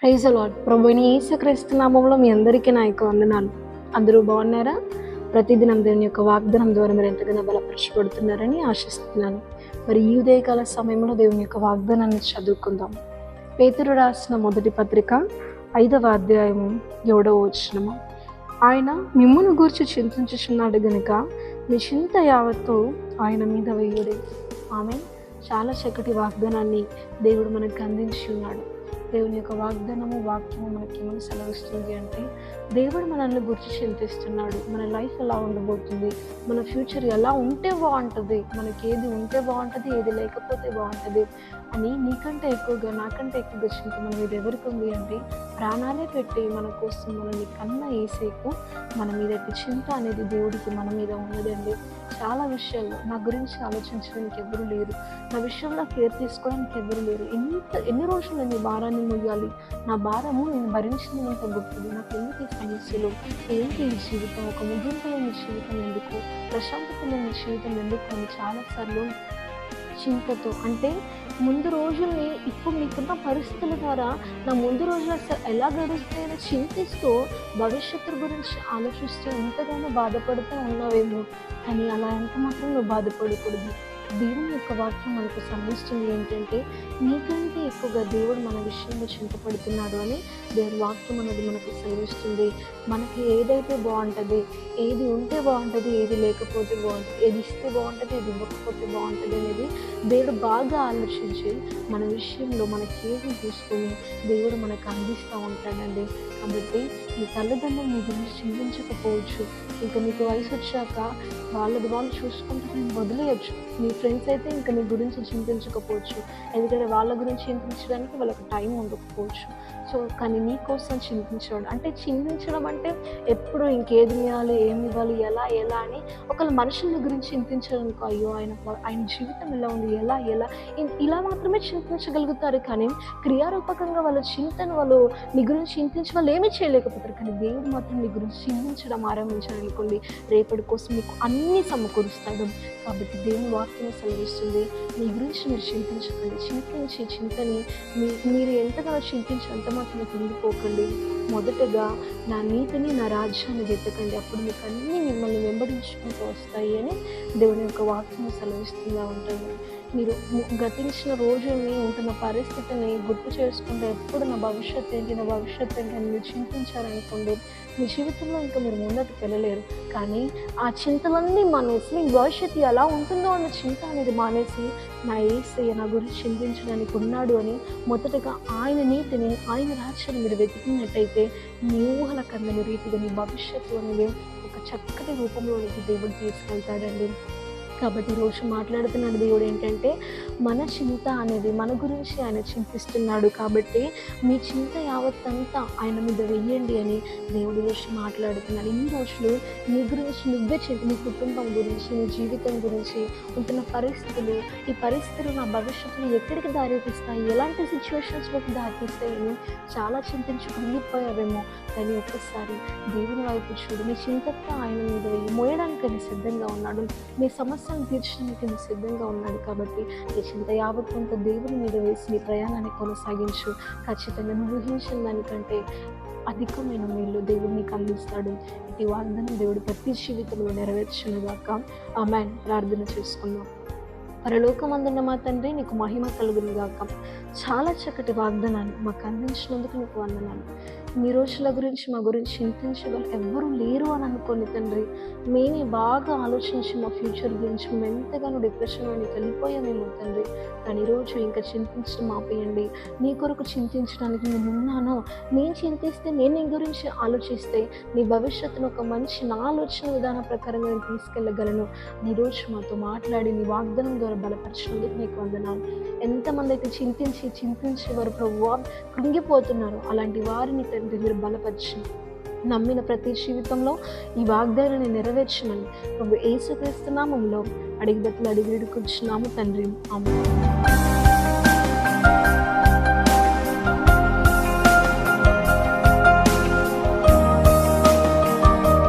Praise the lord. ప్రభువైన యేసుక్రీస్తు నామములో మీ అందరికీ నా యొక్క వందనాలు. అందరూ బాగున్నారా? ప్రతిదినం దేవుని యొక్క వాగ్దానం ద్వారా మీరు ఎంతగానో బలపరచబడుతున్నారని ఆశిస్తున్నాను. మరి ఈ ఉదయకాల సమయంలో దేవుని యొక్క వాగ్దానాన్ని చదువుకుందాం. పేతురు రాసిన మొదటి పత్రిక 5వ అధ్యాయము 7వ వచనము. ఆయన మిమ్మును గూర్చి చింతించుచున్నాడు గనుక మీ చింత యావత్తు ఆయన మీద వేయుడి. ఆమె చాలా చక్కటి వాగ్దానాన్ని దేవుడు మనకు అందించి ఉన్నాడు. దేవుని యొక్క వాక్యము మనకి ఏమని సెలవిస్తుంది అంటే, దేవుడు మనల్ని గురించి చింతిస్తున్నాడు. మన లైఫ్ ఎలా ఉండబోతుంది, మన ఫ్యూచర్ ఎలా ఉంటే బాగుంటుంది, మనకి ఏది ఉంటే బాగుంటుంది, ఏది లేకపోతే బాగుంటుంది అని నీకంటే ఎక్కువగా నాకంటే ఎక్కువగా చింత మన మీద ఎవరికి ఉంది అంటే, ప్రాణాలే పెట్టి మన కోసం మనల్ని కన్న యేసేకు మన మీద చింత అనేది దేవుడికి మన మీద ఉన్నదండి. చాలా విషయాల్లో నా గురించి ఆలోచించడానికి ఎవరు లేరు, నా విషయంలో కేర్ తీసుకోవడానికి ఎవరు లేరు. ఎన్ని రోజులు నీ భారాన్ని మొయ్యాలి, నా భారము నేను భరించినంత గొప్పది, నాకు ఎందుకు ఈ సమస్యలు, ఏంటి ఈ జీవితం, ఒక ముగింపు లేని జీవితం ఎందుకు, ప్రశాంతత లేని జీవితం ఎందుకు అని చాలాసార్లు చింతతో, అంటే ముందు రోజుల్ని ఇప్పుడు నీకున్న పరిస్థితుల ద్వారా నా ముందు రోజులు అసలు ఎలా గడుస్తాయని చింతిస్తూ భవిష్యత్తు గురించి ఆలోచిస్తూ ఎంతగానో బాధపడుతూ ఉన్నావేమో. కానీ అలా ఎంత మాత్రం నువ్వు బాధపడకూడదు. దేవుని యొక్క వాక్యం మనకు సంధిస్తుంది ఏంటంటే, నీకంటే ఎక్కువగా దేవుడు మన విషయంలో చింతపడుతున్నాడు అని దేవుని వాక్యం అనేది మనకు సెలవిస్తుంది. మనకి ఏదైతే బాగుంటుంది, ఏది ఉంటే బాగుంటుంది, ఏది లేకపోతే బాగుంటుంది, ఏది ఇస్తే బాగుంటుంది, ఏది ఇవ్వకపోతే బాగుంటుంది అనేది దేవుడు బాగా ఆలోచించి మన విషయంలో మనకి ఏది చూసుకొని దేవుడు మనకు అందిస్తూ ఉంటాడండి. కాబట్టి నీ తల్లిదండ్రులు నీ గురించి చింతించకపోవచ్చు. ఇంకా నీకు వయసు వచ్చాక వాళ్ళు చూసుకుంటే నేను వదిలేయచ్చు. నీ ఫ్రెండ్స్ అయితే ఇంకా నీ గురించి చింతించకపోవచ్చు, ఎందుకంటే వాళ్ళ గురించి చింతించడానికి వాళ్ళకి టైం ఉండకపోవచ్చు. సో కానీ నీ కోసం చింతించడం అంటే ఎప్పుడు ఇంకేది ఇవ్వాలి, ఏమి ఇవ్వాలి, ఎలా అని ఒకళ్ళ మనుషుల గురించి చింతించడానికి, అయ్యో ఆయన జీవితం ఎలా ఉంది, ఎలా ఇలా మాత్రమే చింతించగలుగుతారు. కానీ క్రియారూపకంగా వాళ్ళ చింతను వాళ్ళు నీ గురించి చింతించి వాళ్ళు ఏమీ చేయలేకపోతారు. కానీ దేవుడు మాత్రం నీ గురించి చింతించడం ఆరంభించాలనుకోండి, రేపటి కోసం మీకు అన్నీ సమకూరుస్తాడు. కాబట్టి దేవుని వాక్యం సెలవిస్తుంది, మీ గురించి మీరు చింతించకండి. చింతని మీరు ఎంతగానో చింతించి అంత మాత్రం పొందిపోకండి. మొదటగా నా నీతిని, నా రాజ్యాన్ని వెతకండి, అప్పుడు మీకు అన్నీ మిమ్మల్ని వెంబడించుకుంటూ వస్తాయి అని దేవుని యొక్క వాక్యం సెలవిస్తూనే ఉంటుంది. మీరు గతించిన రోజుల్ని, ఉంటున్న పరిస్థితిని గుర్తు చేసుకుంటే ఎప్పుడు నా భవిష్యత్తు ఏంటి అని మీరు చింతించారనుకోండి, మీ జీవితంలో ఇంకా మీరు ముందటికి వెళ్ళలేరు. కానీ ఆ చింతలన్నీ మానేసి మీ భవిష్యత్తు ఎలా ఉంటుందో అన్న చింత అనేది మానేసి, నా యేసయ్య నా గురించి చింతించడానికి ఉన్నాడు అని మొదటగా ఆయన నీతిని, ఆయన రాజ్యాన్ని మీరు వెతికినట్టయితే మీ ఊహల కందని రీతిగా నీ భవిష్యత్తు అనేది ఒక చక్కటి రూపంలోనికి దేవుడు తీసుకెళ్తాడండి. కాబట్టి ఈరోజు మాట్లాడుతున్నాడు దేవుడు ఏంటంటే, మన చింత అనేది మన గురించి ఆయన చింతిస్తున్నాడు. కాబట్టి మీ చింత యావత్తంతా ఆయన మీద వెయ్యండి అని దేవుడు ఈరోజు మాట్లాడుతున్నాడు. ఇన్ని రోజులు నీ గురించి నువ్వే నీ కుటుంబం గురించి, నీ జీవితం గురించి, ఉంటున్న పరిస్థితులు, ఈ పరిస్థితులు నా భవిష్యత్తులో ఎక్కడికి దారితీస్తాయి, ఎలాంటి సిచ్యువేషన్స్లోకి దారితీస్తాయని చాలా చింతించి కృంగిపోయావేమో. కానీ ఒక్కసారి దేవుని వైపు చూడు, నీ చింతతో ఆయన మీద వెయ్యి, మోయడానికి ఆయన సిద్ధంగా ఉన్నాడు, మీ సమస్యను తీర్చడానికి ఆయన సిద్ధంగా ఉన్నాడు. కాబట్టి నీ చింత యావత్తంతో దేవుని మీద వేసి నీ ప్రయాణాన్ని కొనసాగించు. ఖచ్చితంగా నువ్వు ఊహించిన దానికంటే అధికమైన మేలు దేవుడు నీకు అందిస్తాడు. ఇటు వాగ్దానం దేవుడు ప్రతి జీవితంలో నెరవేర్చునుగాక. ఆమేన్. ప్రార్థన చేసుకుందాం. పరలోకమందున్న మా తండ్రి, నీకు మహిమ కలుగును గాక. చాలా చక్కటి వాగ్దానాన్ని మాకు అందించినందుకు నీకు వందనాలు. మీ రోజుల గురించి మా గురించి చింతించే వాళ్ళు ఎవ్వరూ లేరు అని అనుకోని తండ్రి, మేమే బాగా ఆలోచించి మా ఫ్యూచర్ గురించి మేము ఎంతగానో డిప్రెషన్లోకి వెళ్ళిపోయామేమో తండ్రి. కానీ ఈరోజు ఇంకా చింతించడం ఆపేయండి. నీ కొరకు చింతించడానికి నేను ఉన్నాను. నేను చింతిస్తే, నేను నీ గురించి ఆలోచిస్తే నీ భవిష్యత్తును ఒక మంచి నా ఆలోచన విధానం ప్రకారంగా నేను తీసుకెళ్ళగలను. ఈరోజు మాతో మాట్లాడి నీ వాగ్దానం ద్వారా బలపరిచినందుకు నీకు వందనాలు. ఎంతమంది అయితే చింతించి వారు ప్రభువా కృంగిపోతున్నారు, అలాంటి వారిని తండ్రి మీరు బలపరిచి నమ్మిన ప్రతి జీవితంలో ఈ వాగ్దానాన్ని నెరవేర్చమని ప్రభు యేసుక్రీస్తు నామములో అడిగి వేడుకొంచున్నాము తండ్రి. ఆమేన్.